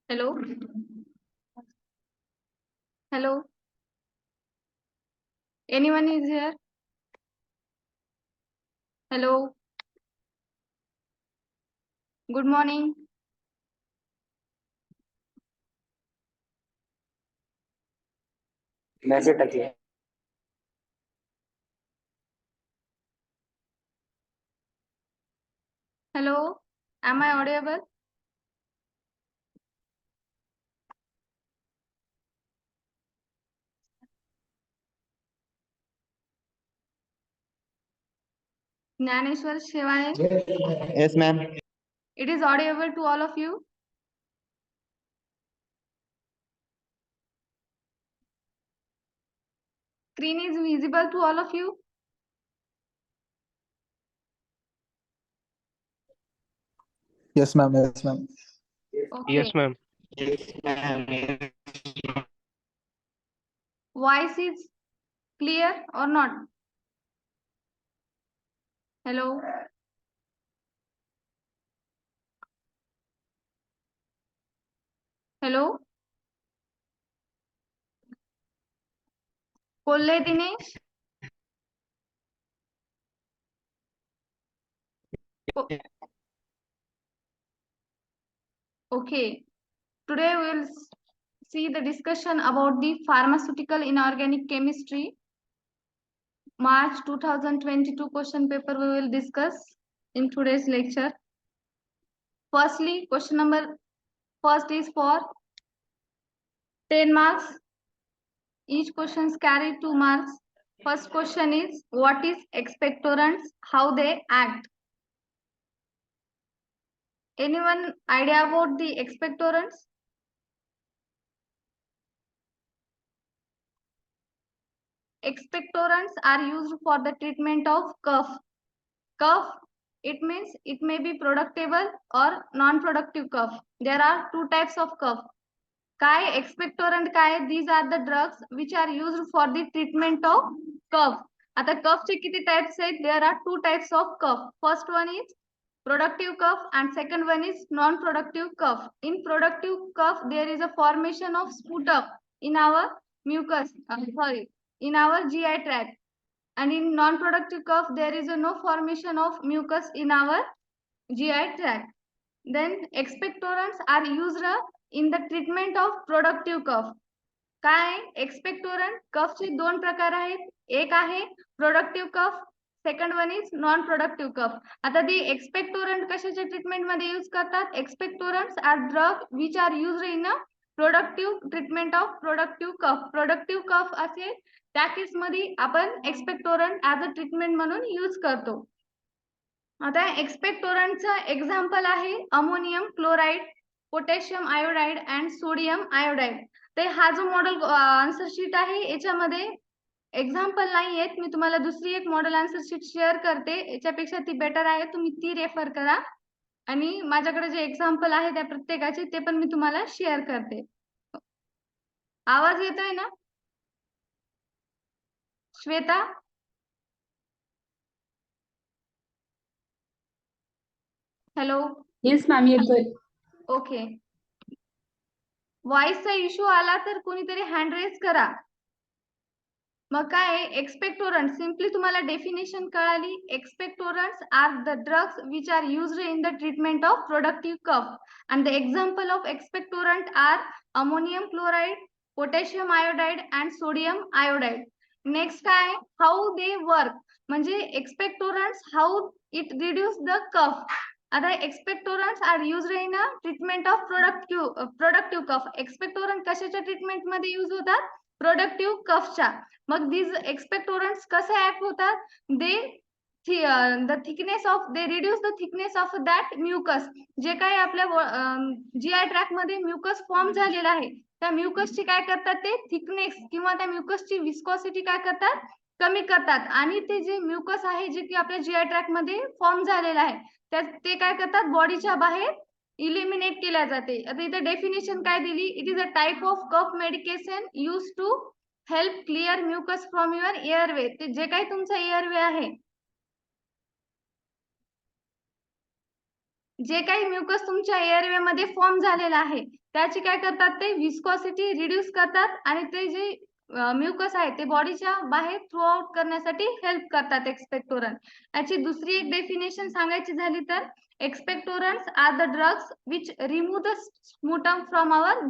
Hello. Hello. Anyone is here? Hello. Good morning. Message टकिए Hello. Am I audible? Jnaneshwar Shivane. Yes ma'am It is audible to all of you. Screen is visible to all of you. Yes, ma'am. Yes, ma'am. Okay. Yes, ma'am. Voice is clear or not? Hello. Hello. Kolle Dinesh. Okay. Today we will see the discussion about the pharmaceutical inorganic chemistry. March 2022 question paper we will discuss in today's lecture. Firstly, question number first is for 10 marks. Each questions carry 2 marks. First question is, what is expectorants? How they act? Anyone idea about the expectorants? Expectorants are used for the treatment of cough. Cough, it means it may be productive or non-productive cough. There are two types of cough. काय expectorant काय? These are the drugs which are used for the treatment of cough. आता cough चे किती types आहेत? There are two types of cough. First one is productive cough and second one is non-productive cough. In productive cough, there is a formation of sputum in our mucus, in our GI tract. And in non-productive cough, there is a no formation of mucus in our GI tract. Then expectorants are used in the treatment of productive cough. काय expectorant cough चे दोन प्रकार आहेत. एक आहे productive cough, second one is non productive cough. आता ती expectorant कशाच्या ट्रीटमेंट मध्ये यूज करतात? Expectorants are drug which are used in a productive treatment of productive cough. Productive cough असेल त्या केस मध्ये आपण expectorant as a treatment म्हणून यूज करतो. आता एक्सपेक्टोरंटचा एक्झाम्पल आहे ammonium chloride, potassium iodide and sodium iodide. ते हा जो मॉडेल आन्सर शीट आहे याच्यामध्ये एक्झाम्पल नाही आहेत. मी तुम्हाला दुसरी एक मॉडेल आन्सर शीट शेअर करते, याच्यापेक्षा ती बेटर आहे, तुम्ही ती रेफर करा. आणि माझ्याकडे जे एक्झाम्पल आहे त्या प्रत्येकाचे ते पण मी तुम्हाला शेअर करते. आवाज येतोय ना श्वेता? हॅलो. येस मॅम येतोय. ओके. व्हॉइसचा इश्यू आला तर कोणीतरी हँड रेज करा. मग काय एक्सपेक्टोरंट, सिंपली तुम्हाला डेफिनेशन कळाली. Expectorants are the drugs which are used in the treatment of productive cough and the example of expectorant are ammonium chloride, potassium iodide and sodium iodide. Next काय, how they work, म्हणजे expectorants how it reduce the cough. आता expectorants are used in a treatment of productive cough. Expectorant कशाच्या treatment मध्ये use होतात? Productive कफच्या. मग these expectorants कसे act होतात? the thickness of, they reduce the thickness of that mucus. जे काही आपल्या जीआय ट्रॅक मध्ये म्युकस फॉर्म झालेला आहे त्या म्युकसची काय करतात? ते थिकनेस किंवा त्या म्युकसची विस्कॉसिटी काय करतात? कमी करतात. आणि ते जे म्युकस आहे जे की आपल्या जीआय ट्रॅक मध्ये फॉर्म झालेला आहे ते काय करतात? बॉडीच्या बाहेर इलिमिनेट केल्या जाते. आता इथे डेफिनेशन काय दिली? It is a type of cough medication use to help clear mucus from your airway. ते जे काही तुमचा एअरवे आहे जे काही म्युकस तुमच्या एअरवे मध्ये फॉर्म झालेला आहे त्याची काय करतात ते विस्कॉसिटी रिड्यूस करतात आणि ते जे म्युकस आहे ते बॉडीच्या बाहेर थ्रू आउट करण्यासाठी हेल्प करतात एक्सपेक्टोरंट. याची दुसरी एक डेफिनेशन सांगायची झाली तर expectorants are the drugs which remove the sputum from our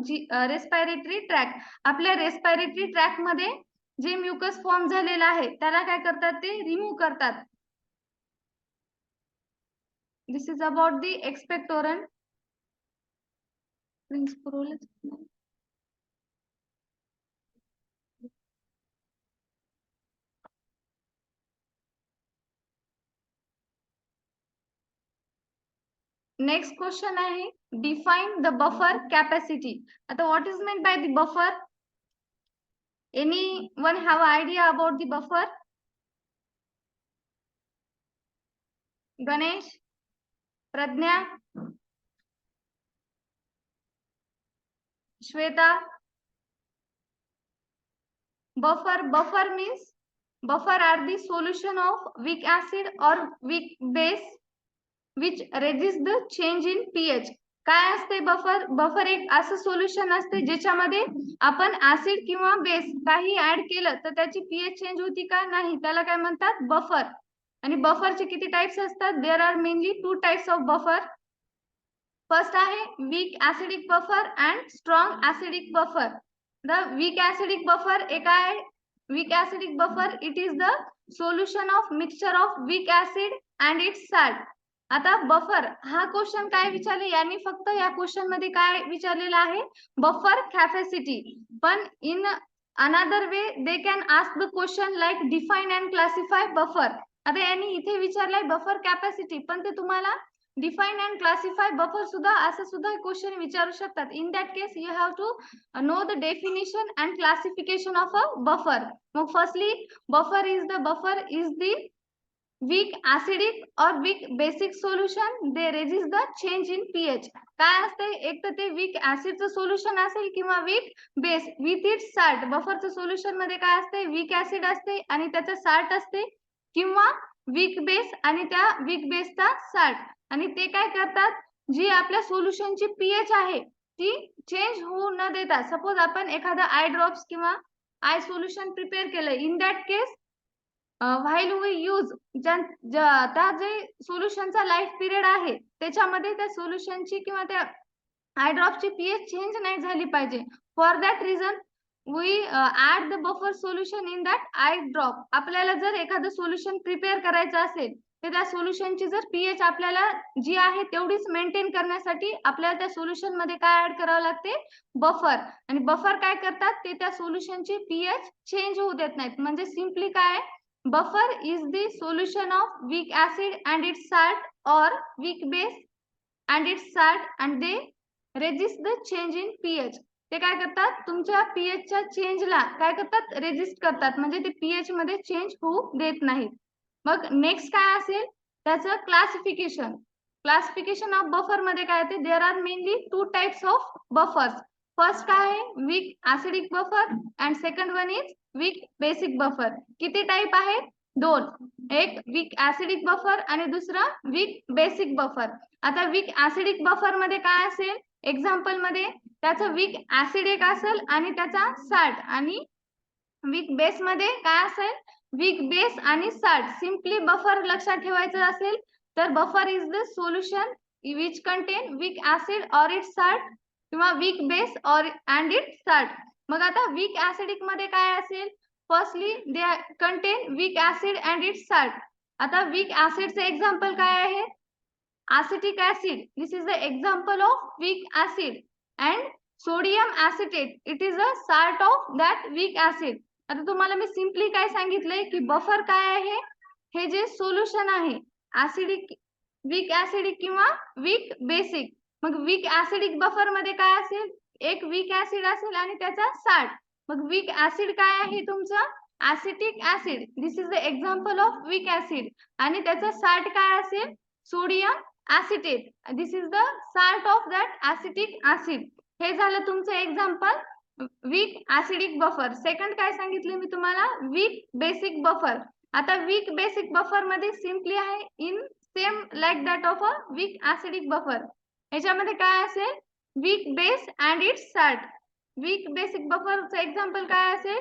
respiratory tract. आपल्या रेस्पिरेटरी ट्रॅक मध्ये जे म्युकस फॉर्म झालेला आहे त्याला काय करतात ते रिमूव्ह करतात. This is about the expectorant. Next question आहे define the buffer capacity. आता what is meant by the buffer? Anyone have idea about the buffer? Ganesh, Pradnya, Shweta. Buffer means buffer are the solution of weak acid or weak base which resist the change in pH. काय असते buffer? Buffer एक असं solution असते ज्याच्यामध्ये आपण acid किंवा base काही add केलं तर त्याची पीएच चेंज होती का? नाही. त्याला काय म्हणतात? बफर. आणि बफरचे किती टाइप्स असतात? There are mainly 2 types of buffer. First आहे weak acidic buffer and strong acidic buffer. The weak acidic buffer एक आहे weak acidic buffer it is the solution of mixture of weak acid and its salt. आता buffer हा question काय विचारले यांनी फक्त या क्वेश्चन मध्ये काय विचारलेलं आहे बफर कॅपॅसिटी. पण in another way they can ask the question like define and classify buffer. आता यांनी इथे विचारलाय बफर कॅपॅसिटी पण ते तुम्हाला डिफाइन अँड क्लासिफाय बफर सुद्धा असं सुद्धा क्वेश्चन विचारू शकतात. In that case you have to know the definition and classification of a buffer. मग firstly buffer is the weak acidic or weak basic solution they resist the change in pH. काय असते एक तर ते weak ऍसिडचं solution असेल किंवा weak base with it salt. बफरचं solution मध्ये काय असते वीक ऍसिड असते आणि त्याचं साल्ट असते किंवा वीक बेस आणि त्या वीक बेसचा साल्ट. आणि ते काय करतात जी आपल्या सोल्युशनची पीएच आहे ती चेंज होऊ न देता सपोज आपण एखादा आय ड्रॉप्स किंवा आय सोल्युशन प्रिपेअर केलं in that case while we use त्या जे सोल्युशनचा लाईफ पिरियड आहे त्याच्यामध्ये त्या सोल्युशनची किंवा त्या आय ड्रॉपची पीएच चेंज नाही झाली पाहिजे. For that reason we add the buffer solution in that eye drop. आपल्याला जर एखादं सोल्युशन प्रिपेअर करायचं असेल तर त्या सोल्युशनची जर पीएच आपल्याला जी आहे तेवढीच मेंटेन करण्यासाठी आपल्याला त्या सोल्युशन मध्ये काय ऍड करावं लागते बफर. आणि बफर काय करतात ते त्या सोल्युशनची पीएच चेंज होऊ देत नाहीत. म्हणजे सिम्पली काय buffer is the solution of weak acid and its salt or weak base and its salt and they resist the change in pH. ते काय करतात तुमच्या pH च्या चेंजला काय करतात रेजिस्ट करतात म्हणजे ते pH मध्ये चेंज होऊ देत नाहीत. मग नेक्स्ट काय असेल त्याचं क्लासिफिकेशन ऑफ बफर मध्ये काय येते there are mainly 2 types of buffers. First काय आहे weak acidic buffer and second one is weak basic buffer. किती टाइप आहे? 2. एक वीक ऍसिडिक बफर आणि दुसरा वीक बेसिक बफर. आता वीक ऍसिडिक बफर मध्ये काय असेल एक्झाम्पल मध्ये त्याचं वीक ऍसिड एक असेल आणि त्याचा साल्ट. आणि वीक बेस मध्ये काय असेल वीक बेस आणि साल्ट. सिम्पली बफर लक्षात ठेवायचं असेल तर buffer is the solution which contain weak acid or it salt किंवा weak base or and it salt. मग आता वीक ऍसिडिक मध्ये काय असेल firstly they contain weak acid and it salt. आता वीक ऍसिडचे एक्झाम्पल काय आहे acetic acid. This is the example of weak acid and sodium acetate. It is a salt of that weak acid. आता तुम्हाला मी simply काय सांगितलंय की buffer काय आहे हे जे सोल्युशन आहे ऍसिडिक वीक ऍसिडिक किंवा वीक बेसिक. मग वीक ऍसिडिक बफर मध्ये काय असेल एक वीक ऍसिड असेल आणि त्याचा साल्ट. मग वीक ऍसिड काय आहे तुमचं acetic acid. This is the example of weak acid आणि त्याचा साल्ट काय असेल sodium acetate. This is the salt of that acetic acid. हे झालं तुमचं example weak acidic buffer. Second काय सांगितले मी तुम्हाला वीक बेसिक बफर. आता वीक बेसिक बफर मध्ये सिम्पली आहे in same like that of a weak acidic buffer. याच्यामध्ये काय असेल, weak base and its salt. Weak basic बफरचं एक्झाम्पल काय असेल,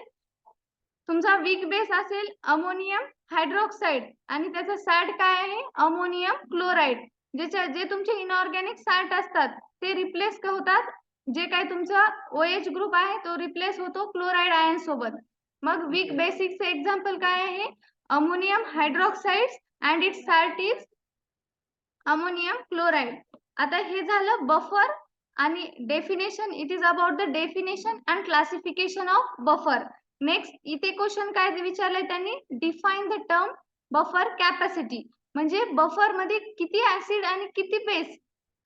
तुमचा वीक बेस असेल अमोनियम हायड्रोक्साईड आणि त्याचा सॅल्ट काय आहे, अमोनियम क्लोराईड. जे तुमचे इनऑर्गॅनिक सॅल्ट असतात ते रिप्लेस होतात, जे काय तुमचा OH ग्रुप आहे तो रिप्लेस होतो क्लोराईड आयन सोबत. मग वीक बेसिकचे एक्झाम्पल काय आहे, ammonium hydroxide and its salt is ammonium chloride. आता हे झालं बफर आणि definition. It is about the definition and classification of buffer. Next इथे क्वेश्चन काय विचारलंय त्यांनी, define the term buffer capacity. म्हणजे बफर मध्ये किती ऍसिड आणि किती बेस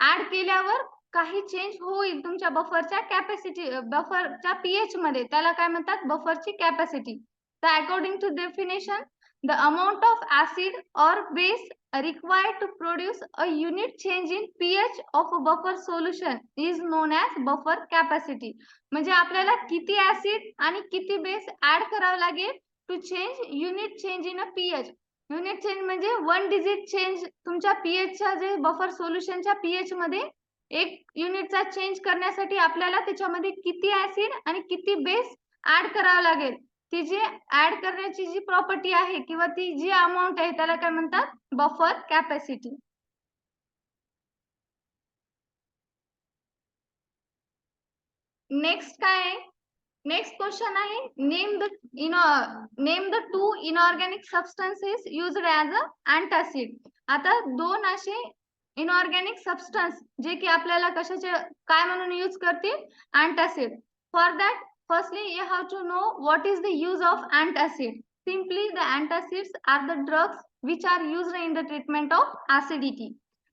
ऍड केल्यावर काही चेंज होईल तुमच्या बफरच्या कॅपॅसिटी, बफरच्या पीएच मध्ये, त्याला काय म्हणतात, बफरची कॅपॅसिटी. तर according to definition, the amount of acid or base required to produce a unit change in pH of a buffer solution is known as buffer capacity. म्हणजे आपल्याला किती ऍसिड आणि किती बेस ऍड करावं लागेल to change unit change in a pH. Unit change म्हणजे 1 digit change तुमच्या पीएचच्या, जे बफर सोल्युशनच्या पीएच मध्ये एक युनिटचा चेंज करण्यासाठी आपल्याला त्याच्यामध्ये किती ऍसिड आणि किती बेस ऍड करावं लागेल. ती जी ऍड करण्याची जी प्रॉपर्टी आहे किंवा ती जी अमाऊंट आहे त्याला काय म्हणतात, बफर कॅपॅसिटी. नेक्स्ट काय आहे, नेक्स्ट क्वेश्चन आहे, name the 2 inorganic substances used as a antacid. आता दोन असे इनऑर्गॅनिक सबस्टन्स जे की आपल्याला कशाचे काय म्हणून यूज करतील, antacid. For that firstly you have to know what is the use of antacid. Simply the antacids are the drugs which are used in the treatment of acidity.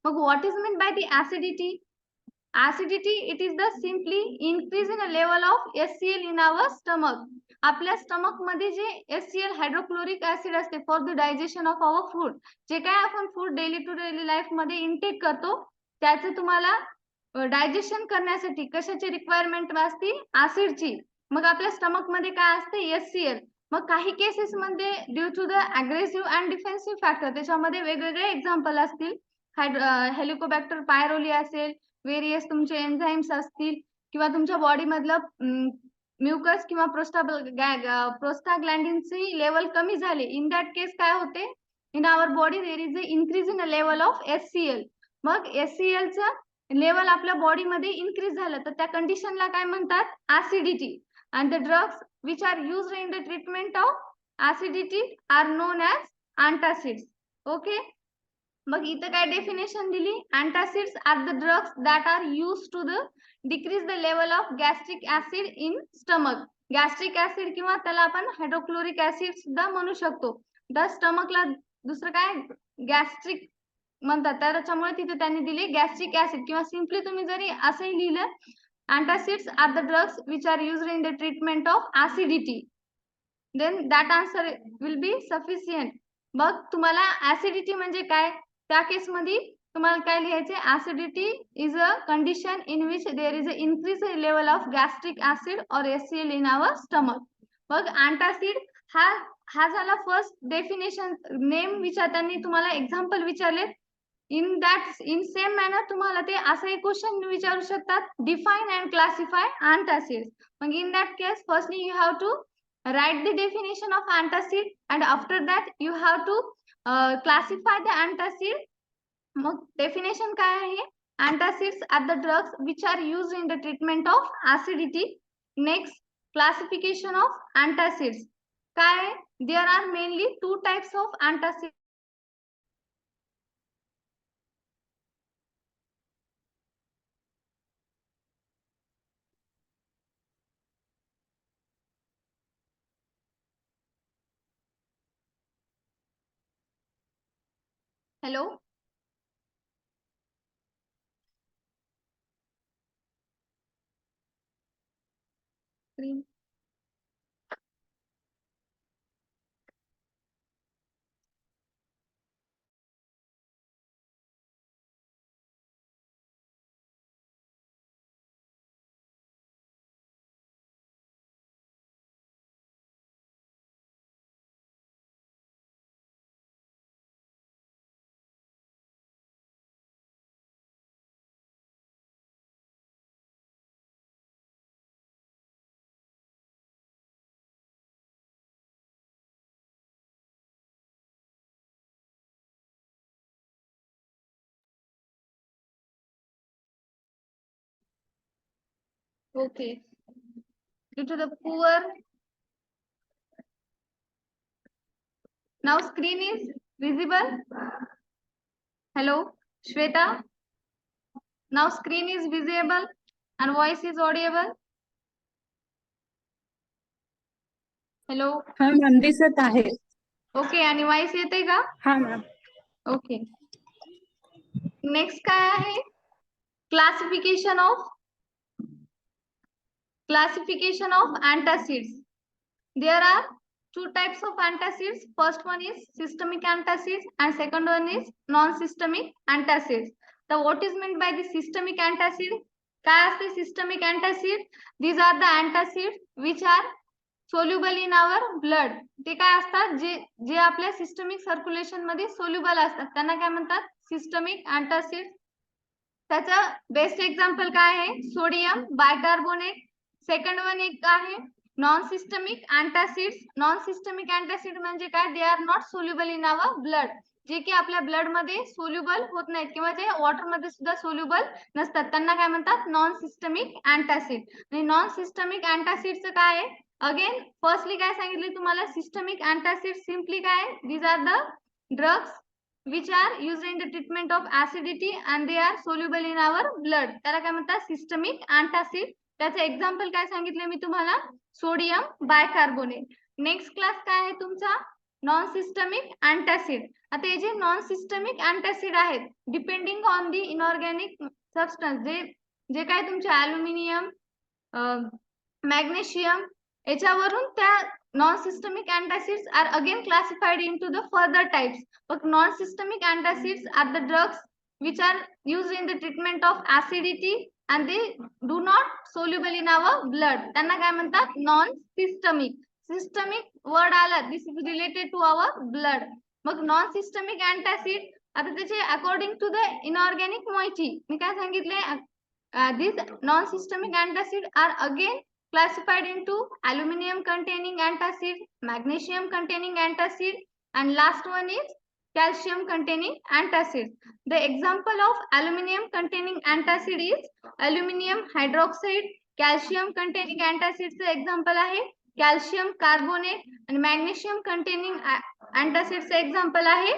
But what is meant by the acidity? Acidity, it is the simply increase in a level of HCl in our stomach. आपल्या stomach मध्ये जे HCl hydrochloric acid असते for the digestion of our food. जे काय आपण food daily to daily life मध्ये intake करतो त्याचे तुम्हाला डायजेशन करण्यासाठी कशाची रिक्वायरमेंट असते, ऍसिडची. मग आपल्या स्टमक मध्ये काय असते, HCl. मग काही केसेस मध्ये due to the aggressive and defensive factor, त्याच्यामध्ये वेगवेगळे एक्झाम्पल असतील, हेलिकोबॅक्टर पायरोली असेल, वेरियस तुमचे एन्झाइम्स असतील, किंवा तुमच्या बॉडी मधलं म्युकस किंवा प्रोस्टाग्लॅन्डिनची लेवल कमी झाली. इन दॅट केस काय होते, in our body there is a increase in a level of HCl. मग HClचं लेवल आपल्या बॉडीमध्ये इन्क्रीज झालं तर त्या कंडिशनला काय म्हणतात, acidity. And the drugs which are used in the treatment of acidity are known as antacids. Okay. मग इथं काय डेफिनेशन दिली, antacids are the drugs that are used to the decrease the level of gastric acid in stomach. Gastric acid किंवा त्याला आपण hydrochloric acid सुद्धा म्हणू शकतो. द स्टमकला दुसरं काय गॅस्ट्रिक म्हणतात, त्याच्यामुळे तिथे त्यांनी दिले गॅस्ट्रिक ऍसिड. किंवा सिम्पली तुम्ही जरी असंही लिहिलं, antacids are the drugs which are used in the treatment of acidity, then that answer will be sufficient. मग तुम्हाला acidity म्हणजे काय, त्या केस मध्ये तुम्हाला काय लिहायचे, acidity is a condition in which there is a increased level of gastric acid or HCl in our stomach. मग antacid हा झाला फर्स्ट डेफिनेशन, नेम त्यांनी तुम्हाला एक्झाम्पल विचारले. in same manner तुम्हाला ते असे क्वेश्चन विचारू शकतात, डिफाइन अँड क्लासिफाय antacids. मग in that case firstly you have to write the definition of antacid and after that you have to classify the antacid. मग डेफिनेशन काय आहे, antacids are the drugs which are used in the treatment of acidity. Next, classification of antacids काय, there are mainly 2 types of antacids. Hello. Green. Okay. Due to the poor. Now screen is visible. Hello, Shweta. Now screen is visible and voice is audible. Hello. हा ma'am दिसत आहे. Okay आणि voice येते का? हा ma'am. Okay. Next काय आहे? Classification of antacids. There are two types of antacids. First one is systemic antacids and second one is non-systemic antacids. So what is meant by the systemic antacid? काय असते systemic antacid? These are the antacids which are soluble in our blood. ते काय असतात जे आपल्या systemic circulation मध्ये soluble असतात त्यांना काय म्हणतात? Systemic antacid. त्याचं बेस्ट एक्झाम्पल काय आहे? Sodium bicarbonate. सेकंड वन एक आहे non systemic antacids. Non systemic antacid म्हणजे काय? They are not soluble in our blood. जे की आपल्या ब्लड मध्ये सोल्युबल होत नाहीत किंवा जे वॉटर मध्ये सुद्धा सोल्युबल नसतात त्यांना काय म्हणतात? Non systemic antacid. आणि नॉन सिस्टमिक अँटासिडचं काय आहे? अगेन फर्स्टली काय सांगितले तुम्हाला? सिस्टमिक अँटासिड सिम्पली काय? These are the drugs which are used in the treatment of acidity and they are soluble in our blood. त्याला काय म्हणतात? Systemic antacid. त्याचे एक्झाम्पल काय सांगितले मी तुम्हाला? Sodium bicarbonate. नेक्स्ट क्लास काय आहे तुमचा? Non systemic antacid. आता हे जे नॉन सिस्टमिक अँटासिड आहेत depending on the inorganic substance, जे काय तुमचे अल्युमिनियम, मॅग्नेशियम याच्यावरून त्या non-systemic antacids are again classified into the further types. But non-systemic antacids are the drugs which are used in the treatment of acidity and they do not soluble in our blood. त्यांना काय म्हणतात? non-systemic. Systemic word आला, this is related to our blood. मग non-systemic antacid आता त्याचे according to the inorganic moiety मी काय सांगितले? These non-systemic antacid are again classified into aluminum containing antacid, magnesium containing antacid, and last one is calcium containing antacid. The example of aluminum containing antacid is aluminum hydroxide. Calcium containing antacid चे example आहे calcium carbonate and magnesium containing antacid चे example आहे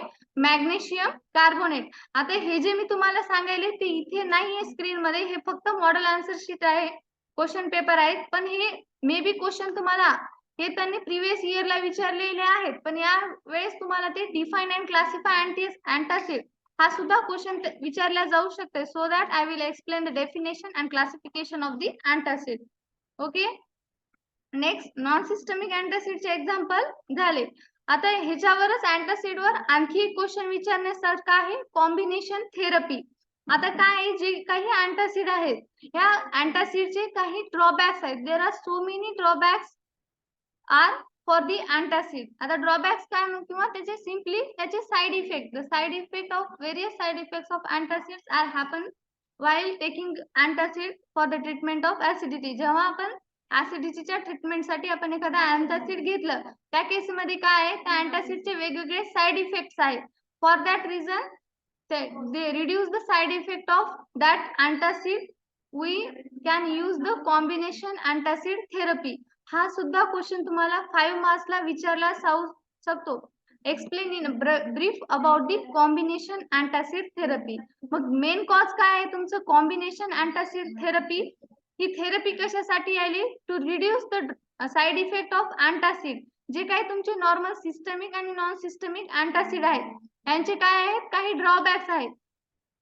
magnesium carbonate. आता हे जे मी तुम्हाला सांगायले ते इथे नाहीये स्क्रीन मध्ये, हे फक्त मॉडेल आन्सर शीट आहे, क्वेश्चन पेपर आहेत. पण हे मे बी क्वेश्चन तुम्हाला हे त्यांनी प्रिव्हियस इयरला विचारलेले आहेत, पण या वेळेस तुम्हाला ते डिफाइन अँड क्लासिफाय अँटासिड हा सुद्धा क्वेश्चन विचारला जाऊ शकते. So that I will explain the definition and classification of the antacid. Okay. Next non systemic अँटासिडचे एक्झाम्पल झाले. आता ह्याच्यावरच अँटासिडवर आणखी एक क्वेश्चन विचारण्यासारखं आहे, कॉम्बिनेशन थेरपी. आता काय जे काही अँटासिड आहेत या अँटासिडचे काही ड्रॉबॅक्स आहेत. There are so many drawbacks are for the antacid. आता ड्रॉबॅक्स काय किंवा त्याचे सिम्पली त्याचे side effect, the side effect of various side effects of antacids are happen while taking antacid for the treatment of acidity. जेव्हा आपण ऍसिडिटीच्या ट्रीटमेंटसाठी आपण एखादा antacid घेतलं त्या केस मध्ये काय आहे, त्या अँटासिडचे वेगवेगळे साइड इफेक्ट्स आहेत. For that reason they reduce the side effect of that antacid. We can use the combination antacid therapy. हा सुद्धा क्वेश्चन तुम्हाला 5 मार्क्सला विचारला जाऊ शकतो. Explain in brief about the combination antacid therapy. मग मेन कॉज काय आहे तुमचं? Combination antacid therapy. ही थेरपी कशासाठी आली? To reduce the side effect of antacid. जे काही तुमचे नॉर्मल सिस्टमिक आणि नॉन सिस्टमिक अँटासिड आहेत यांचे काय आहेत? काही ड्रॉबॅक्स आहेत.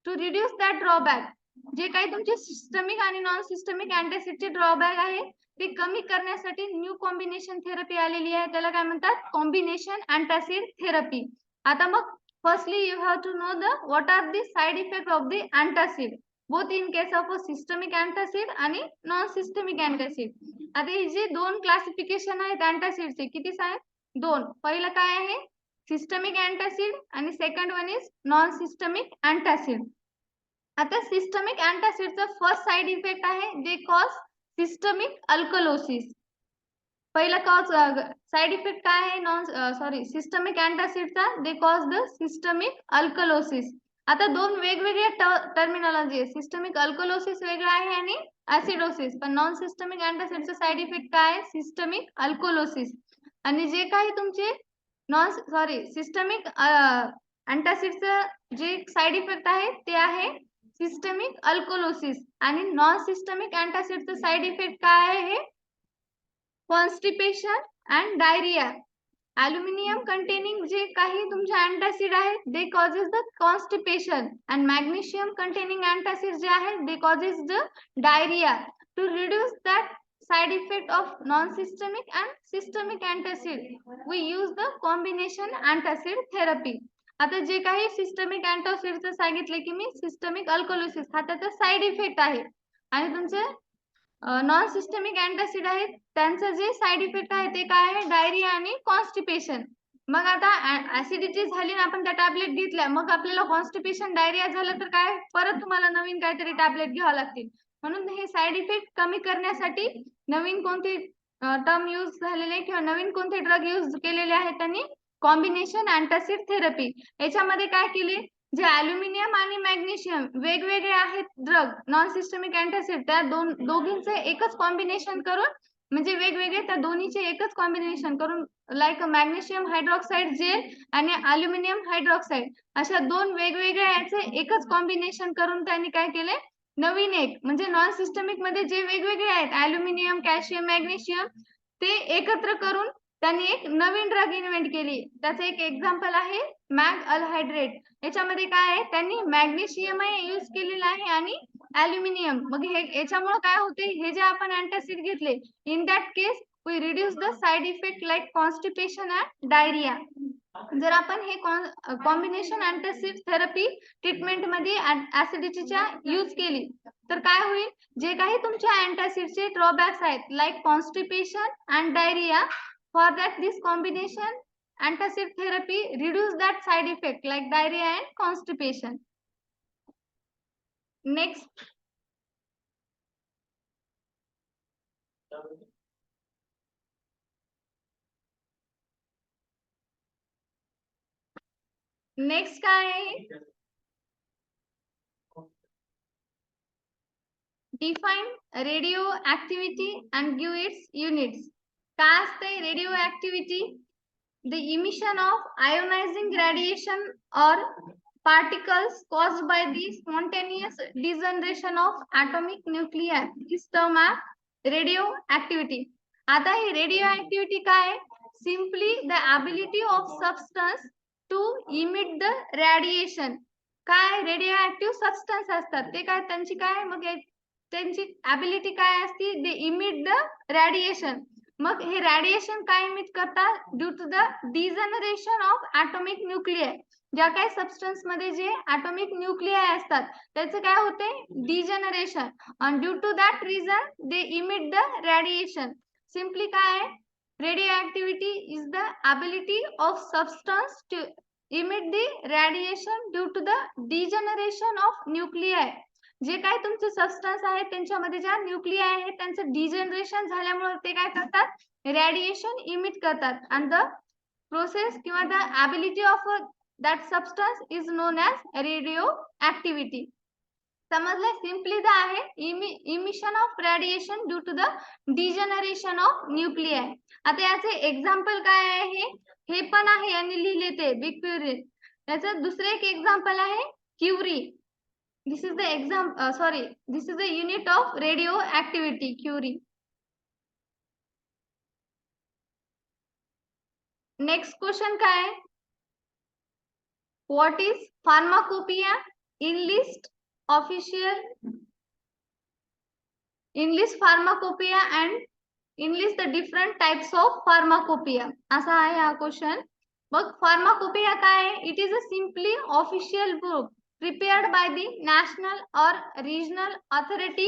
टू रिड्यूस दॅट ड्रॉबॅक, जे काही तुमचे सिस्टमिक आणि नॉन सिस्टमिक अँटासिडचे ड्रॉबॅक आहे ते कमी करण्यासाठी न्यू कॉम्बिनेशन थेरपी आलेली आहे. त्याला काय म्हणतात? Combination antacid therapy. आता मग firstly you have to know the what are the side effect of the antacid both in case of a systemic antacid आणि नॉन सिस्टमिक अँटासिड. आता हे जे दोन क्लासिफिकेशन आहेत अँटासिडचे, किती आहेत? दोन. पहिलं काय आहे? सिस्टमिक अँटासिड आणि second one is non systemic antacid. आता सिस्टमिक अँटासिडचा फर्स्ट साइड इफेक्ट आहे जे कॉज सिस्टमिक अल्कलोसिस. पहिला कॉज साइड इफेक्ट काय आहे? सिस्टमिक अँटासिडचा they cause the systemic alkalosis. आता दोन वेगवेगळ्या टर्मिनॉलॉजी आहे. सिस्टमिक अल्कोलोसिस वेगळा आहे आणि ऍसिडोसिस. पण नॉन सिस्टमिक अँटासिडचा साइड इफेक्ट काय आहे? Systemic alkalosis. आणि जे काही तुमचे सिस्टमिक अँटासिडचं जे साइड इफेक्ट आहे ते आहे सिस्टमिक अल्कोलोसिस. आणि नॉन सिस्टमिक अँटासिडचं साइड इफेक्ट काय आहे? हे constipation and diarrhoea. Aluminium containing जे काही तुमचे अँटासिड आहेत they causes the constipation and magnesium containing antacid जे आहे they causes the diarrhoea. To reduce that side effect of non-systemic and systemic antacid we use the combination antacid therapy. आता जे काही systemic अँटासिडचं सांगितलं की मी सिस्टमिक अल्कोलोसिस हा त्याचा साइड इफेक्ट आहे आणि तुमचे नॉन सिस्टमिक अँटासिड आहेत त्यांचं जे साइड इफेक्ट आहे ते काय आहे? डायरिया आणि कॉन्स्टिपेशन. मग आता ऍसिडिटी झाली ना, आपण त्या टॅबलेट घेतल्या, मग आपल्याला कॉन्स्टिपेशन डायरिया झालं तर काय? परत तुम्हाला नवीन काहीतरी टॅबलेट घ्यावं लागतील. म्हणून हे साइड इफेक्ट कमी करण्यासाठी नवीन कोणते टर्म यूज झालेले किंवा नवीन कोणते ड्रग यूज केलेले आहेत त्यांनी कॉम्बिनेशन अँटासिड थेरपी. याच्यामध्ये काय केले? जे अल्युमिनियम आणि मॅग्नेशियम वेगवेगळे आहेत ड्रग नॉन सिस्टमिक अँटासिड त्या दोघींचे एकच कॉम्बिनेशन करून म्हणजे वेगवेगळे त्या दोन्हीचे एकच कॉम्बिनेशन करून लाईक मॅग्नेशियम हायड्रॉक्साइड जेल आणि अल्युमिनियम हायड्रॉक्साइड अशा दोन वेगवेगळ्या याचे एकच कॉम्बिनेशन करून त्यांनी काय केले? नवीन एक म्हणजे नॉन सिस्टमिक मध्ये जे वेगवेगळे आहेत अल्युमिनियम, कॅल्शियम, मॅग्नेशियम ते एकत्र करून त्यांनी एक नवीन ड्रग इन्व्हेंट केली. त्याचं एक एक्झाम्पल आहे मॅग अल्हायड्रेट. याच्यामध्ये काय आहे? त्यांनी मॅग्नेशियम यूज केलेला आहे आणि अल्युमिनियम. मग हे याच्यामुळे काय होते? हे जे आपण अँटासिड घेतले in that case we reduce the side effect like constipation and diarrhoea. जर आपण हे कॉम्बिनेशन अँटासिड थेरपी ट्रीटमेंट मध्ये ऍसिडिटीच्या यूज केली तर काय होईल? जे काही तुमच्या अँटासिडचे ड्रॉबॅक्स आहेत like constipation and diarrhoea for that this combination antacid therapy reduce that side effect like diarrhea and constipation. Next, काय आहे? Define radioactivity and give its units. काय असते radioactivity? The emission of ionizing radiation or particles caused by the spontaneous degeneration of atomic nuclei is termed as radioactivity. आता ही radioactivity काय? Simply the ability of substance to emit the radiation. काय? Radio substance असतात ते काय? त्यांची काय? मग त्यांची ॲबिलिटी काय असते? They emit the radiation. मग हे रेडिएशन काय इमिट करतात? Due to the degeneration of atomic nuclei. ज्या काही सबस्टन्स मध्ये जे ॲटॉमिक न्यूक्लियाय असतात त्याचं काय होते? डिजनरेशन. आणि due to that reason they emit the radiation. Simply काय? Radioactivity is the ability of substance to emit the radiation due to the degeneration of nuclei. जे काय तुमचे सबस्टन्स आहेत त्यांच्यामध्ये ज्या न्यूक्लियाय आहेत त्यांचं डिजनरेशन झाल्यामुळे ते काय करतात? रेडिएशन इमिट करतात. and the process किंवा the ability of that substance is known as radioactivity. समजलं? सिम्पली द आहे emission of radiation due to the degeneration of nuclei. आता याचे एक्झाम्पल काय आहे? हे पण आहे यांनी लिहिले ते बिग क्युरी. त्याचं दुसरे एक एक्झाम्पल आहे Curie. This is the this is the unit of radioactivity, curie. Next question काय? What is pharmacopoeia? Enlist official, enlist pharmacopoeia and enlist the different types of pharmacopoeia. असा आहे हा क्वेश्चन. मग pharmacopoeia काय आहे? It is a simply official book prepared by the national or regional authority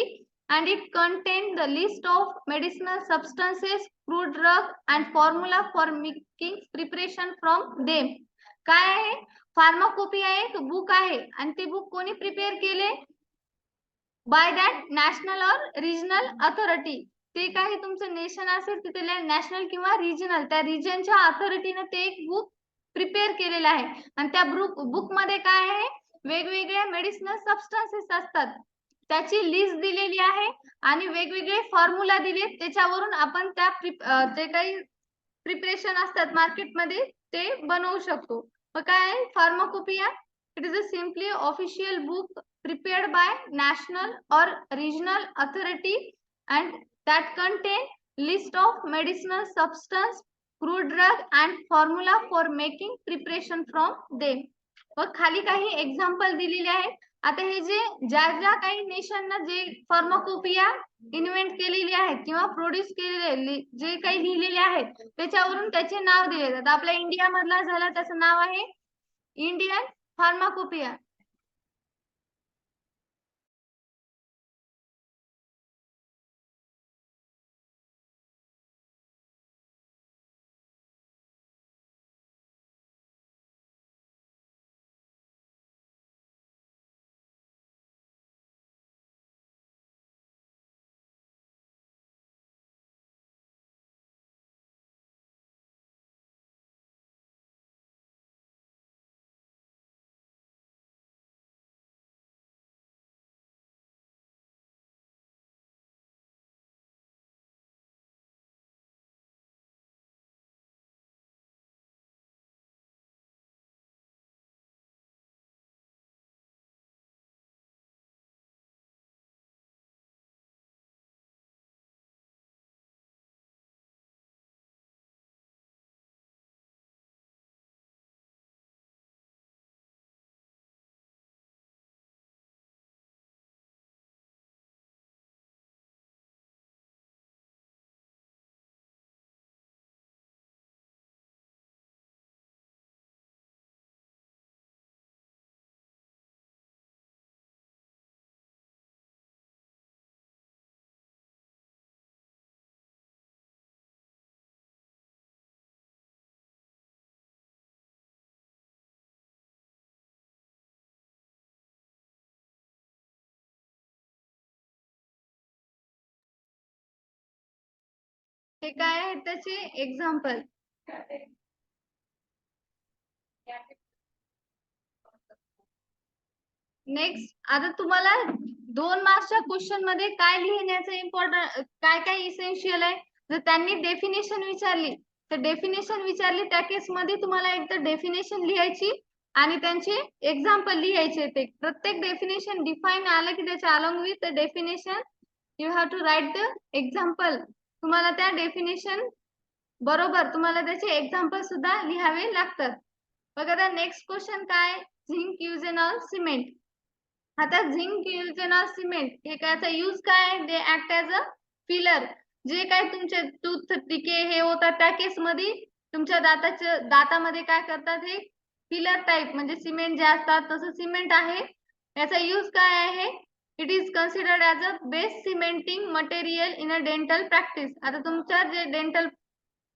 and it contains the list of medicinal substances, crude drug and formula for making preparation from them. काय आहे? Pharmacopoeia एक book आहे आणि ते book कोणी prepare केले? Bye that national और regional authority. ते काय तुमचं नेशन असेल तिथे नॅशनल किंवा रिजनल त्या रिजनच्या अथॉरिटीने ते एक बुक प्रिपेअर केलेलं आहे आणि त्या बुक मध्ये काय आहे? वेगवेगळ्या मेडिसिनल सबस्टन्सेस असतात त्याची लिस्ट दिलेली आहे आणि वेगवेगळे फॉर्म्युला दिले त्याच्यावरून आपण त्या जे काही प्रिपरेशन असतात मार्केटमध्ये ते बनवू शकतो. मग काय आहे pharmacopoeia? It is a simply official book prepared by national or regional authority and that contain list of medicinal substance, crude drug and formula for making preparation from them. व खाली काही एक्झाम्पल दिलेले आहेत. आता हे जे ज्या काही नेशनना जे फार्माकोपिया इन्व्हेंट केलेली आहेत किंवा प्रोड्यूस केलेले जे काही लिहिलेले आहेत त्याच्यावरून त्याचे नाव दिले जातात. आपल्या इंडिया मधला झाला त्याचं नाव आहे इंडियन फार्माकोपिया. हे काय आहे त्याचे एक्झाम्पल. नेक्स्ट आता तुम्हाला 2 मार्क्सच्या क्वेश्चन मध्ये काय लिहिण्याचं इम्पॉर्टंट काय काय इसेन्शियल आहे. जर त्यांनी डेफिनेशन विचारली तर डेफिनेशन विचारली त्या केस मध्ये तुम्हाला एक तर डेफिनेशन लिहायची आणि त्यांचे एक्झाम्पल लिहायचे. ते प्रत्येक डेफिनेशन डिफाईन आलं की त्याच्या along with the definition you have to write the example. तुम्हाला त्या डेफिनेशन बरोबर तुम्हाला त्याचे एक्झाम्पल सुद्धा लिहावे लागतात. बघा आता नेक्स्ट क्वेश्चन काय झिंक युजेनॉल सिमेंट. आता झिंक युजेनॉल सिमेंट हे कायचा यूज काय दे ऍक्ट ऍज अ फिलर. जे काय तुमचे टूथ टिके हे होतात त्या केस मध्ये तुमच्या दातामध्ये काय करतात हे फिलर टाइप म्हणजे सिमेंट जे असतात तसं सिमेंट आहे. याचा यूज काय आहे it is considered as a best cementing material in a dental practice. आता तुमच्या जे डेंटल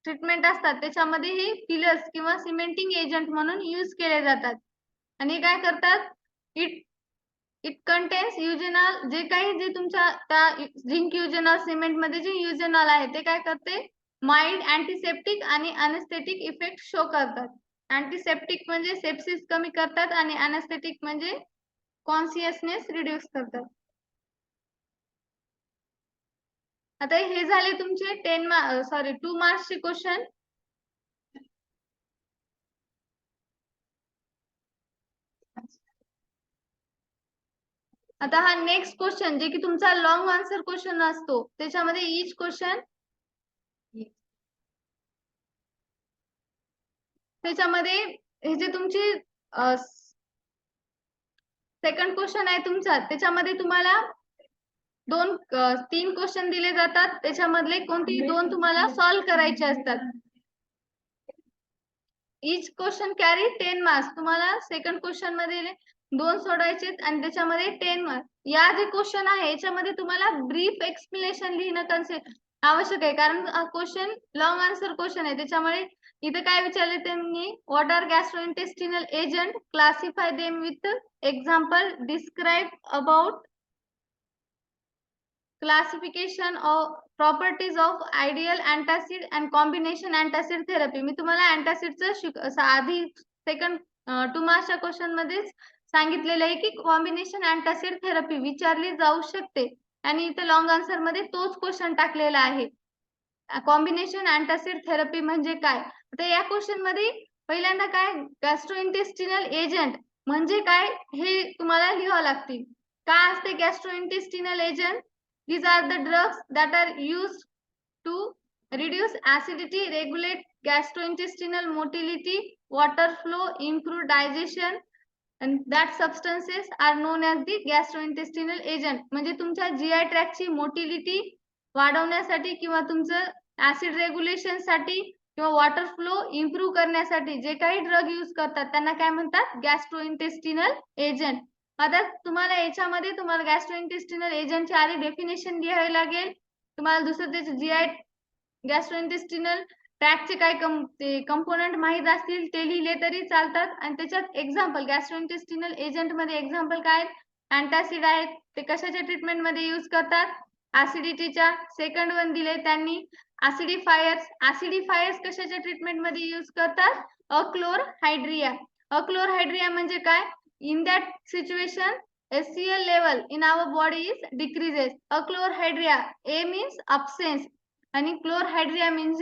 ट्रीटमेंट असतात त्याच्यामध्ये हे फिलर्स किंवा सिमेंटिंग एजंट म्हणून यूज केले जातात. आणि काय करतात इट कंटेन्स युजेनॉल. जे काही जे तुमच्या त्या झिंक युजेनॉल सिमेंट मध्ये जे युजेनॉल आहे ते काय करते माइल्ड अँटीसेप्टिक आणि अनेस्थेटिक इफेक्ट शो करतात. अँटीसेप्टिक म्हणजे सेप्सिस कमी करतात आणि अनेस्थेटिक म्हणजे कॉन्शियसनेस रिड्यूस करतात. आता हे झाले तुमचे 2 मार्क्सचे क्वेश्चन. आता हा नेक्स्ट क्वेश्चन जे की तुमचा लॉंग आन्सर क्वेश्चन असतो त्याच्यामध्ये इच क्वेश्चन त्याच्यामध्ये हे जे तुमची सेकंड क्वेश्चन आहे तुमचा त्याच्यामध्ये तुम्हाला 3 क्वेश्चन दिले जातात. त्याच्यामधले कोणतेही 2 तुम्हाला सॉल्व्ह करायचे असतात. Each question carry 10 marks. तुम्हाला सेकंड क्वेश्चन मध्ये 2 सोडवायचे आणि त्याच्यामध्ये 10 मार्क्स. या जे क्वेश्चन आहे याच्यामध्ये तुम्हाला ब्रीफ एक्सप्लेनेशन लिहिणं आवश्यक आहे कारण हा क्वेश्चन लॉंग आन्सर क्वेश्चन आहे. त्याच्यामुळे इथे काय विचारले त्यांनी what are gastrointestinal agent, classify them with example, describe about classification of properties of ideal antacid and combination antacid therapy. मी तुम्हाला अँटासिडचं आधी सेकंड 2 मार्क्सच्या क्वेश्चन मध्येच सांगितलेलं आहे की कॉम्बिनेशन अँटासिड थेरपी विचारली जाऊ शकते आणि इथे लॉंग आन्सर मध्ये तोच क्वेश्चन टाकलेला आहे. कॉम्बिनेशन अँटासिड थेरपी म्हणजे काय? आता या क्वेश्चन मध्ये पहिल्यांदा काय गॅस्ट्रोइंटेस्टिनल एजंट म्हणजे काय हे तुम्हाला लिहावं लागतील. काय असते गॅस्ट्रोइंटेस्टिनल agent? These are the drugs that are used to reduce acidity, regulate gastrointestinal motility, water flow, improve digestion, and that substances are known as the gastrointestinal agent. म्हणजे तुमच्या GI ट्रॅकची मोटिलिटी वाढवण्यासाठी किंवा तुमचं ऍसिड रेग्युलेशन साठी किंवा water flow improve करण्यासाठी जे काही ड्रग यूज करतात त्यांना काय म्हणतात? गॅस्ट्रोइंटेस्टिनल एजंट. आता तुम्हाला याच्यामध्ये तुम्हाला गॅस्ट्रोइंटेस्टिनल एजंटची आधी डेफिनेशन लिहावी लागेल. तुम्हाला दुसरं त्याचे जीआय गॅस्ट्रोइंटेस्टिनल ट्रॅकचे काय कंपोनंट माहित असतील ते लिहिले तरी चालतात. आणि त्याच्यात एक्झाम्पल गॅस्ट्रोइंटेस्टिनल एजंट मध्ये एक्झाम्पल काय आहेत? अँटासिड आहेत. ते कशाच्या ट्रीटमेंट मध्ये यूज करतात? ऍसिडिटीच्या. सेकंड वन दिले त्यांनी ऍसिडिफायर्स. ऍसिडिफायर्स कशाच्या ट्रीटमेंट मध्ये यूज करतात? अक्लोरहायड्रिया. अक्लोरहायड्रिया म्हणजे काय? In that situation, HCl level in our body is decreases. Achlorhydria, A means absence आणि chlorhydria means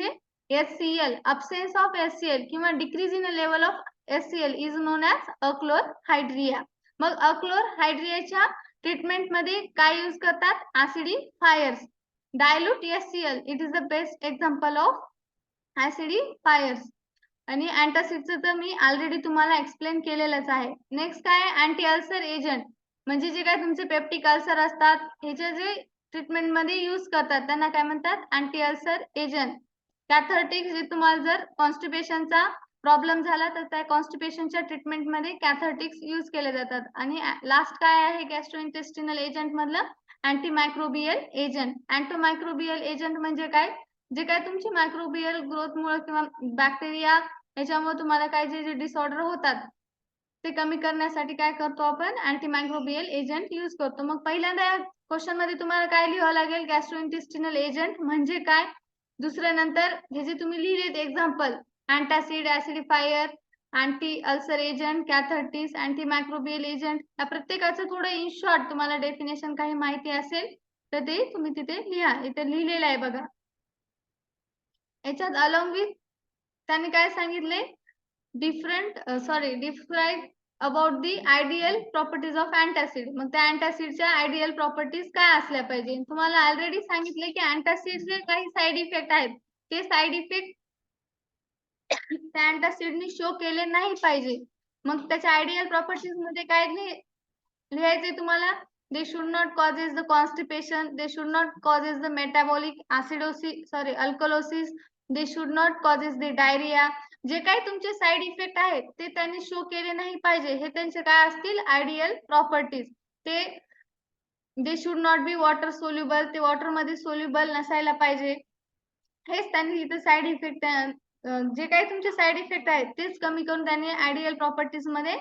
HCl. Absence of HCl किंवा decrease in the level of HCl is known as achlorhydria. मग अक्लोरहायड्रियाच्या treatment मध्ये काय use करतात? Acidifiers. Dilute HCl, it is the best example of acidifiers. आणि अँटासिडचं तर मी already तुम्हाला एक्सप्लेन केलेलंच आहे. नेक्स्ट काय? अँटी अल्सर एजंट म्हणजे जे काय तुमचे पेप्टिक अल्सर असतात ह्याचे जे ट्रीटमेंट मध्ये यूज करतात त्यांना काय म्हणतात? Anti ulcer agent. कॅथार्टिक जे तुम्हाला जर कॉन्स्टिपेशनचा प्रॉब्लेम झाला तर त्या कॉन्स्टिपेशनच्या ट्रीटमेंट मध्ये कॅथार्टिक्स यूज केले जातात. आणि लास्ट काय आहे गॅस्ट्रोइंटेस्टिनल एजंट मधलं? Antimicrobial agent. अँटीमायक्रोबियल एजंट म्हणजे काय? जे काय तुमची मायक्रोबियल ग्रोथ मुळे किंवा बॅक्टेरिया याच्यामुळे तुम्हाला काय जे डिसऑर्डर होतात ते कमी करण्यासाठी काय करतो आपण? अँटीमायक्रोबियल एजंट यूज करतो. मग पहिल्यांदा या क्वेश्चन मध्ये तुम्हाला काय लिहावं लागेल? गॅस्ट्रोइंटेस्टिनल एजंट म्हणजे काय? दुसऱ्या नंतर हे जे तुम्ही लिहिलेत example antacid, acidifier, anti ulcer agent, cathartics, antimicrobial agent या प्रत्येकाचं थोडं इन शॉर्ट तुम्हाला डेफिनेशन काही माहिती असेल तर ते तुम्ही तिथे लिहा. इथे लिहिलेलं आहे बघा. याच्यात अलॉंग विथ त्यांनी काय सांगितले? Describe about the ideal properties of antacid. मग त्या अँटासिडच्या आयडियल प्रॉपर्टीज काय असल्या पाहिजे? तुम्हाला ऑलरेडी सांगितले की अँटासिडचे काही साइड इफेक्ट आहेत. ते साइड इफेक्ट त्या अँटासिडनी शो केले नाही पाहिजे. मग त्याच्या आयडियल प्रॉपर्टीज मध्ये काय लिहायचे तुम्हाला? They should not causes the constipation. They should not causes the metabolic alkalosis. They should not causes the diarrhea. जे काही तुमचे साइड इफेक्ट आहेत ते त्यांनी शो केले नाही पाहिजे. हे त्यांचे काय असतील? Ideal properties. They should not be water soluble. ते वॉटर मध्ये सोल्युबल नसायला पाहिजे. हेच त्यांनी इथे साइड इफेक्ट जे काही तुमचे साइड इफेक्ट आहेत तेच कमी करून त्यांनी आयडियल प्रॉपर्टीज मध्ये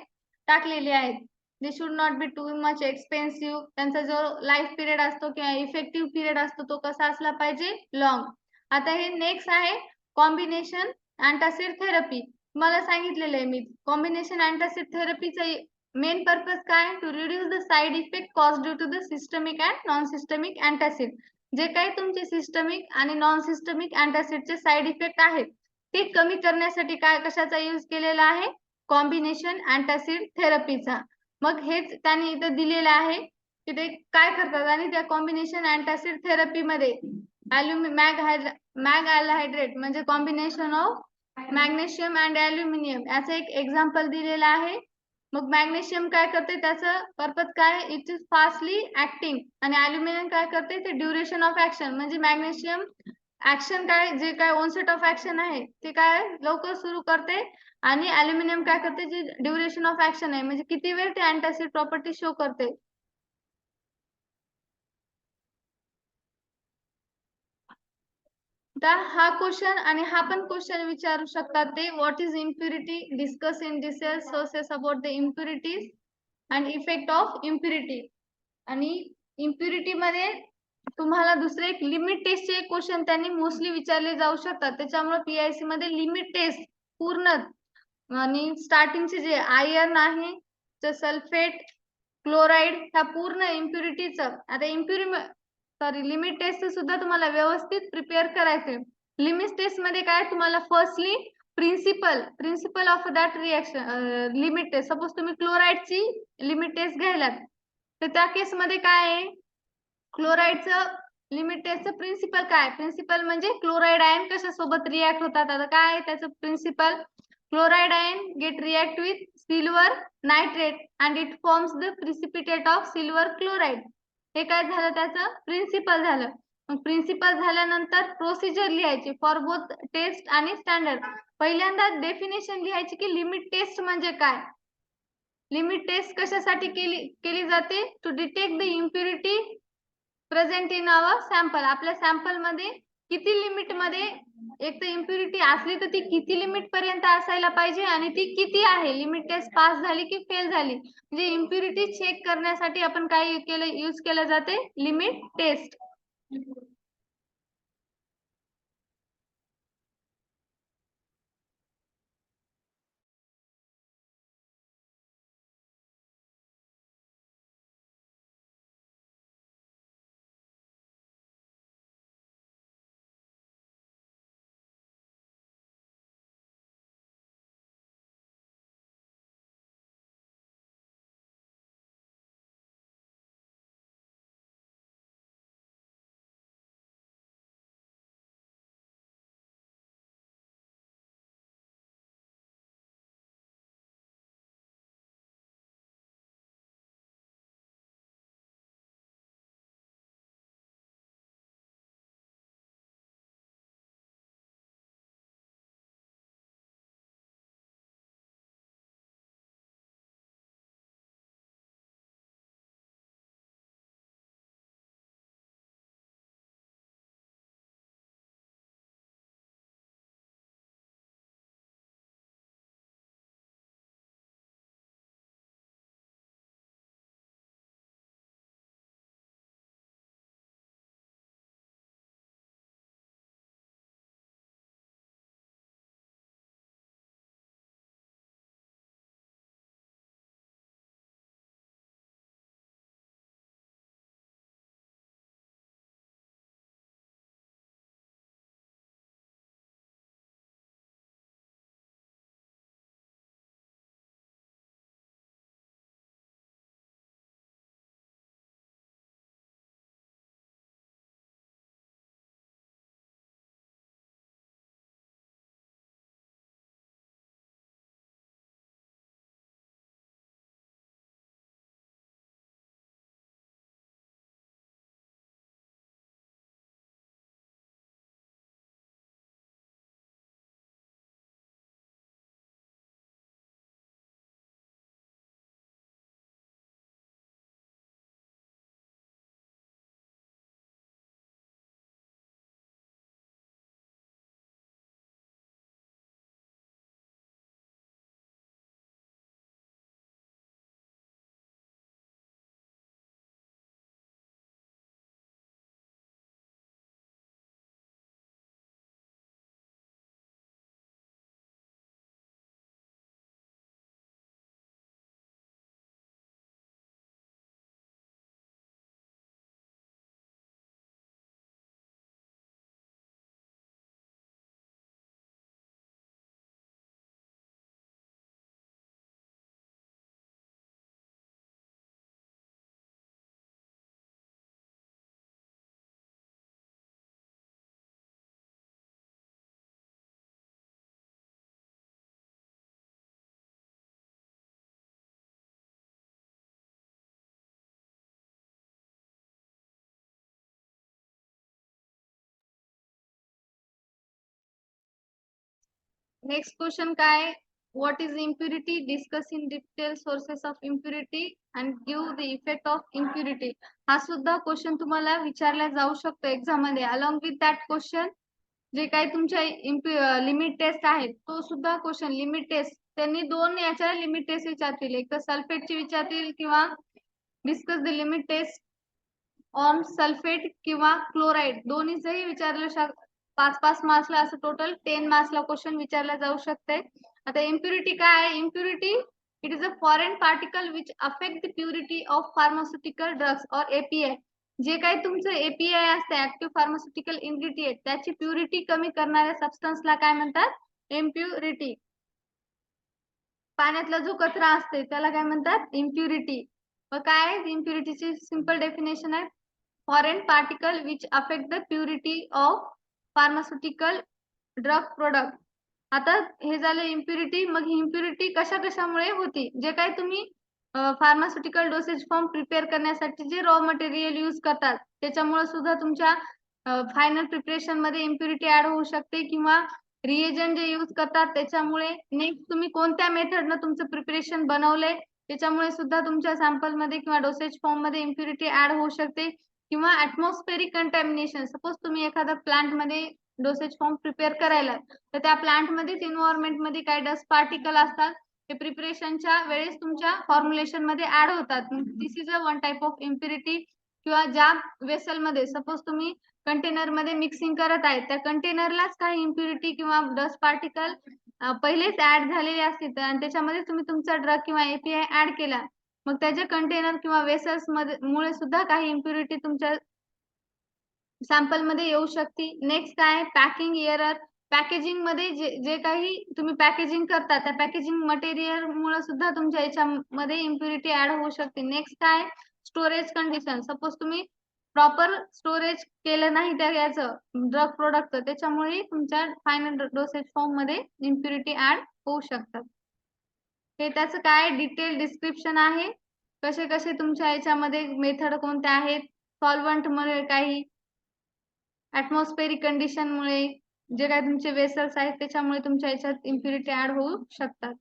टाकलेले आहेत. They should not be too much expensive. त्यांचा जो लाईफ पिरियड असतो किंवा इफेक्टिव्ह पिरियड असतो तो कसा असला पाहिजे? लॉंग. आता हे नेक्स्ट आहे कॉम्बिनेशन अँटासिड थेरपी. तुम्हाला सांगितलेलं आहे मी कॉम्बिनेशन अँटासिड थेरपीचा मेन पर्पज काय? To reduce the side effect cause due to the systemic and non systemic antacid. जे काही तुमचे सिस्टमिक आणि नॉन सिस्टमिक अँटासिडचे साइड इफेक्ट आहेत ते कमी करण्यासाठी काय कशाचा यूज केलेला आहे? कॉम्बिनेशन अँटासिड थेरपीचा. मग हेच त्यांनी इथं दिलेलं आहे की ते काय करतात. आणि त्या कॉम्बिनेशन अँटासिड थेरपी मध्ये मॅगहायड्रेट म्हणजे combination of magnesium and aluminium याचं एक एक्झाम्पल दिलेलं आहे. मग मॅग्नेशियम काय करते? त्याचं पर्पज काय? It is fastly acting. आणि ॲल्युमिनियम काय करते? ते ड्युरेशन ऑफ ऍक्शन म्हणजे मॅग्नेशियम ऍक्शन काय जे काय ऑनसेट ऑफ ऍक्शन आहे ते काय लवकर सुरू करते. आणि ॲल्युमिनियम काय करते? जे ड्युरेशन ऑफ ऍक्शन आहे म्हणजे किती वेळ ते अँटासिड प्रॉपर्टी शो करते. हा क्वेश्चन आणि हा पण क्वेश्चन विचारू शकतात ते what is impurity? Discuss in detail sources about the impurities and effect of impurity. आणि इम्प्युरिटी मध्ये तुम्हाला दुसरे एक लिमिट टेस्टचे क्वेश्चन त्यांनी मोस्टली विचारले जाऊ शकतात. त्याच्यामुळे PIC मध्ये लिमिट टेस्ट पूर्ण आणि स्टार्टिंगचे जे आयर्न आहे सल्फेट, क्लोराईड ह्या पूर्ण इम्प्युरिटीचं आता लिमिट टेस्ट सुद्धा तुम्हाला व्यवस्थित प्रिपेअर करायचे. लिमिट टेस्ट मध्ये काय तुम्हाला firstly principle of that reaction limit test. Suppose तुम्ही क्लोराईडची लिमिट टेस्ट घ्यायलात तर त्या केस मध्ये काय आहे, क्लोराईडचं लिमिट टेस्टचं प्रिन्सिपल काय, प्रिन्सिपल म्हणजे क्लोराईड आयन कशासोबत रिॲक्ट होतात. आता काय त्याचं principal, chloride ion get react with silver nitrate and it forms the precipitate of silver chloride. हे काय झालं, त्याचं प्रिन्सिपल झालं. मग प्रिन्सिपल झाल्यानंतर प्रोसिजर लिहायची फॉर बोथ टेस्ट आणि स्टँडर्ड. पहिल्यांदा डेफिनेशन लिहायची की लिमिट टेस्ट म्हणजे काय. लिमिट टेस्ट कशासाठी केली जाते, to detect the impurity present in our sample. आपल्या सॅम्पल मध्ये किती लिमिट मध्ये एक तर इम्प्युरिटी असली तर ती किती लिमिट पर्यंत असायला पाहिजे आणि ती किती आहे, लिमिट टेस्ट पास झाली की फेल झाली. म्हणजे इम्प्युरिटी चेक करण्यासाठी आपण काय यूज केलं जाते, लिमिट टेस्ट. नेक्स्ट क्वेश्चन काय, what is impurity, discuss in detail sources of impurity and give the effect of impurity. हा सुद्धा क्वेश्चन तुम्हाला विचारला जाऊ शकतो एक्झाम मध्ये. अलॉंग विथ दॅट क्वेश्चन जे काही तुमच्या लिमिट टेस्ट आहेत तो सुद्धा क्वेश्चन लिमिट टेस्ट त्यांनी दोन याच्या लिमिट टेस्ट विचारतील, एक तर सल्फेटची विचारतील किंवा discuss the limit test on sulphate किंवा क्लोराईड, दोन्हीचंही विचारलं 5-5 मार्क्सला, असं टोटल 10 मार्क्सला क्वेश्चन विचारला जाऊ शकते. आता इम्प्युरिटी काय आहे, impurity It is a foreign particle which affect the purity of pharmaceutical drugs or API. जे काही तुमचं API असते ऍक्टिव्ह फार्मास्युटिकल इन्ग्रेडिएंट त्याची प्युरिटी कमी करणाऱ्या सबस्टन्सला काय म्हणतात? इम्प्युरिटी. पाण्यातला जो कचरा असते त्याला काय म्हणतात? इम्प्युरिटी. व काय इम्प्युरिटीची सिंपल डेफिनेशन आहे? Foreign particle which affect the purity of pharmaceutical drug product. आता हे झालं इम्प्युरिटी. मग इम्प्युरिटी कशा कशामुळे होती? जे काही तुम्ही फार्मास्युटिकल डोसेज फॉर्म प्रिपेअर करण्यासाठी जे रॉ मटेरियल यूज करतात त्याच्यामुळे सुद्धा तुमच्या फायनल प्रिपरेशन मध्ये इम्प्युरिटी ऍड होऊ शकते, किंवा रिएजंट जे यूज करतात त्याच्यामुळे, नेक्स्ट तुम्ही कोणत्या मेथडनं तुमचं प्रिपरेशन बनवलंय त्याच्यामुळे सुद्धा तुमच्या सॅम्पल मध्ये किंवा डोसेज फॉर्म मध्ये इम्प्युरिटी ऍड होऊ शकते, किंवा ऍटमॉस्फेरिक कंटॅमिनेशन. सपोज तुम्ही एखाद्या प्लांट मध्ये डोसेज फॉर्म प्रिपेअर करायला, तर त्या प्लांट मध्ये एन्व्हायरमेंट मध्ये काही डस्ट पार्टिकल असतात, ते प्रिपरेशनच्या वेळेस तुमच्या फॉर्म्युलेशन मध्ये ऍड होतात. This is a one type of impurity. किंवा ज्या वेसल मध्ये सपोज तुम्ही कंटेनर मध्ये मिक्सिंग करत आहे त्या कंटेनरलाच काही इम्प्युरिटी किंवा डस्ट पार्टिकल पहिलेच ऍड झालेले असतील आणि त्याच्यामध्ये तुम्ही तुमचा ड्रग किंवा एपीआय ऍड केला, मग त्याच्या कंटेनर किंवा वेसल्स मध्ये मुळे सुद्धा काही इम्प्युरिटी तुमच्या सॅम्पल मध्ये येऊ शकते. नेक्स्ट काय? Packing error. पॅकेजिंग मध्ये जे काही तुम्ही पॅकेजिंग करता त्या पॅकेजिंग मटेरियल मुळे सुद्धा तुमच्या याच्यामध्ये इम्प्युरिटी ऍड होऊ शकते. नेक्स्ट काय? Storage condition. सपोज तुम्ही प्रॉपर स्टोरेज केलं नाही त्या याचं ड्रग प्रोडक्ट, त्याच्यामुळे तुमच्या फायनल डोसेज फॉर्म मध्ये इम्प्युरिटी ऍड होऊ शकतात. हे त्याचं काय डिटेल डिस्क्रिप्शन आहे, कसे कसे तुमच्या याच्यामध्ये मेथड कोणत्या आहेत, सॉल्व्हंट मुळे काही, ऍटमॉस्फेरिक कंडिशन मुळे, जे काही तुमचे वेसल्स आहेत त्याच्यामुळे तुमच्या याच्यात इम्प्युरिटी ऍड होऊ शकतात.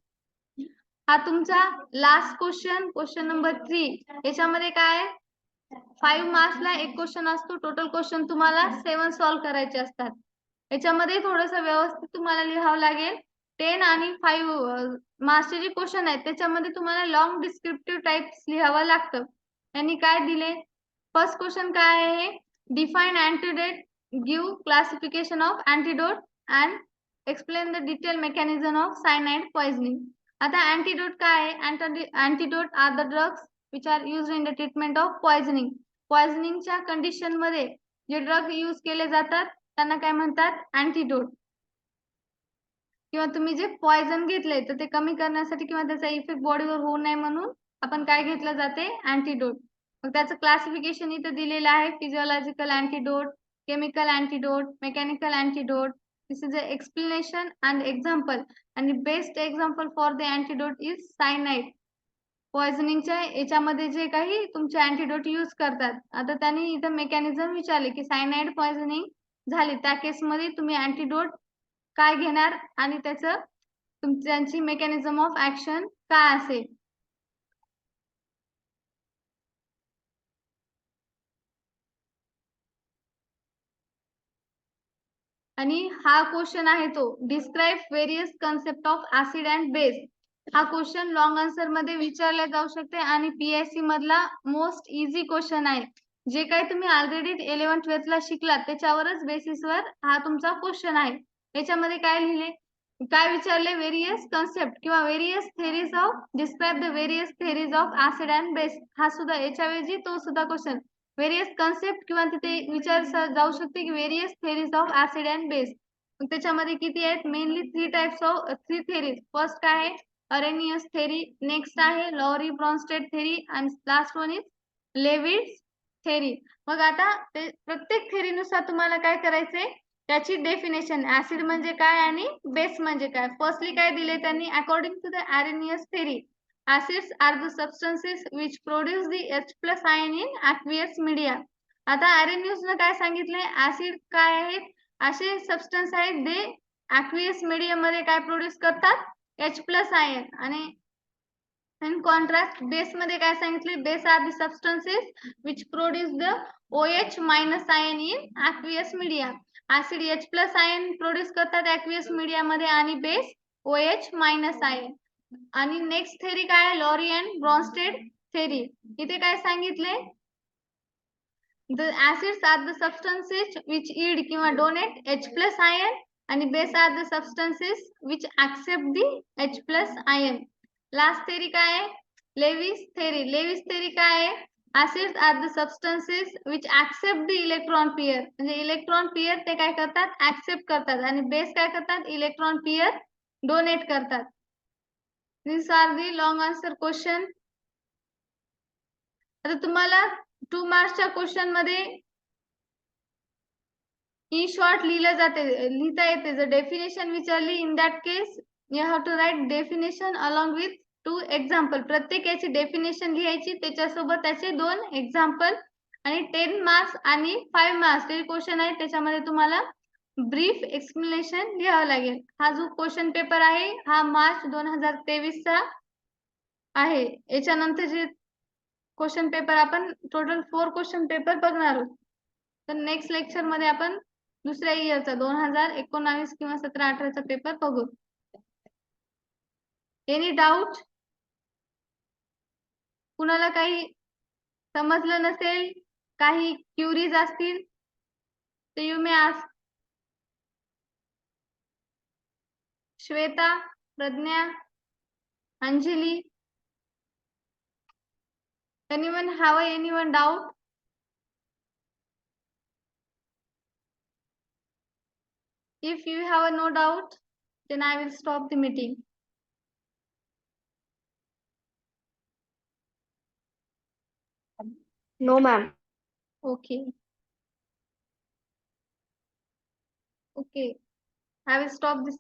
हा तुमचा लास्ट क्वेश्चन नंबर 3. याच्यामध्ये काय 5 मार्क्सला एक क्वेश्चन असतो. टोटल क्वेश्चन तुम्हाला 7 सॉल्व्ह करायचे असतात. याच्यामध्ये थोडस व्यवस्थित तुम्हाला लिहावं लागेल. 10 आणि 5 मार्क्सचे जे क्वेश्चन आहेत त्याच्यामध्ये तुम्हाला लॉंग डिस्क्रिप्टिव्ह टाइप्स लिहावं लागतं. यांनी काय दिले? फर्स्ट क्वेश्चन काय आहे? Define antidote, give classification of antidote and explain the detail mechanism of cyanide poisoning. आता अँटीडोट काय आहे? Antidote are the drugs which are used in the treatment of poisoning. पॉइझनिंगच्या कंडिशन मध्ये जे ड्रग यूज केले जातात त्यांना काय म्हणतात? अँटीडोट. किंवा तुम्ही जे पॉइझन घेतले तर ते कमी करण्यासाठी किंवा त्याचा इफेक्ट बॉडीवर होऊ नये म्हणून आपण काय घेतलं जाते? अँटीडोट. मग त्याचं क्लासिफिकेशन इथं दिलेलं आहे. Physiological antidote, chemical antidote, mechanical antidote. This is a explanation and example. आणि best example for the antidote is cyanide. पॉइझनिंगच्या याच्यामध्ये जे काही तुमचे अँटीडोट यूज करतात, आता त्यांनी इथं मेकॅनिझम विचारले की सायनाइड पॉइझनिंग झाली त्या केसमध्ये तुम्ही अँटीडोट काय घेणार आणि त्याचं तुमची मेकॅनिझम ऑफ ऍक्शन काय असेल. आणि हा क्वेश्चन आहे तो describe various concept of acid and base. हा क्वेश्चन लॉंग आन्सर मध्ये विचारला जाऊ शकते आणि पीएससी मधला मोस्ट इझी क्वेश्चन आहे. जे काही तुम्ही ऑलरेडी 11th-12th ला शिकलात त्याच्यावरच बेसिसवर हा तुमचा क्वेश्चन आहे. याच्यामध्ये काय लिहिले, काय विचारले? व्हेरियस कन्सेप्ट किंवा various theories of, describe the various theories of acid and base. हा सुद्धा याच्याऐवजी तो सुद्धा क्वेश्चन व्हेरियस कन्सेप्ट किंवा तिथे विचार जाऊ शकते की various theories of acid and base. त्याच्यामध्ये किती आहेत? Mainly 3 theories. फर्स्ट काय आहे? Arrhenius theory. नेक्स्ट आहे लॉरी ब्रॉन्स्टेड थेरी आणि लास्ट वन इज लेविट्स थेरी. मग आता ते प्रत्येक थेरीनुसार तुम्हाला काय करायचंय? त्याची डेफिनेशन, ऍसिड म्हणजे काय आणि बेस म्हणजे काय. फर्स्टली काय दिले त्यांनी? According to the Arrhenius theory, acids are the substances which produce the H+ ion in aqueous media. आता अरेनियस ने काय सांगितले? ऍसिड काय आहेत? असे सबस्टन्स आहेत जे aqueous medium मध्ये काय प्रोड्यूस करतात? H+ ion. आणि इन कॉन्ट्रास्ट बेस मध्ये काय सांगितले? Base are the substances which produce the OH- ion in aqueous media. Acid H+ ion produce करतात aqueous media मध्ये आणि बेस OH- ion. आणि नेक्स्ट थेरी काय? Lowry and Bronsted theory. इथे काय सांगितले? The acids are the substances which yield किंवा donate H+ ion आणि base are the substances which accept the H+ ion. Last theory काय आहे? Lewis theory. लेविस थेरी काय आहे? Acids are the substances which accept the electron pair. म्हणजे electron pair ते काय करतात? ऍक्सेप्ट करतात. आणि बेस काय करतात? इलेक्ट्रॉन पेअर डोनेट करतात. This are the long answer question. आता तुम्हाला 2 मार्क्सच्या क्वेश्चन मध्ये इन शॉर्ट लिहिता येते. जर डेफिनेशन विचारली, in that case you have to write definition along with 2 example. प्रत्येक याची डेफिनेशन लिहायची, त्याच्यासोबत त्याचे 2 एक्झाम्पल. आणि 10 मार्क्स आणि 5 मार्क्स ते क्वेश्चन आहे, त्याच्यामध्ये तुम्हाला ब्रीफ एक्सप्लेनेशन लिहावं लागेल. हा जो क्वेश्चन पेपर आहे हा मार्च 2023 चा आहे. याच्यानंतर जे क्वेश्चन पेपर आपण टोटल 4 क्वेश्चन पेपर बघणार आहोत. तर नेक्स्ट लेक्चर मध्ये आपण दुसऱ्या इयरचा 2019 किंवा 17-18 पेपर बघू. Any doubt? कुणाला काही समजलं नसेल, काही क्युरीज असतील तर you may ask. Shweta, Pragya, Anjali, anyone have anyone doubt? If you have no doubt, then I will stop the meeting. No, ma'am. Okay. Okay. I will stop this.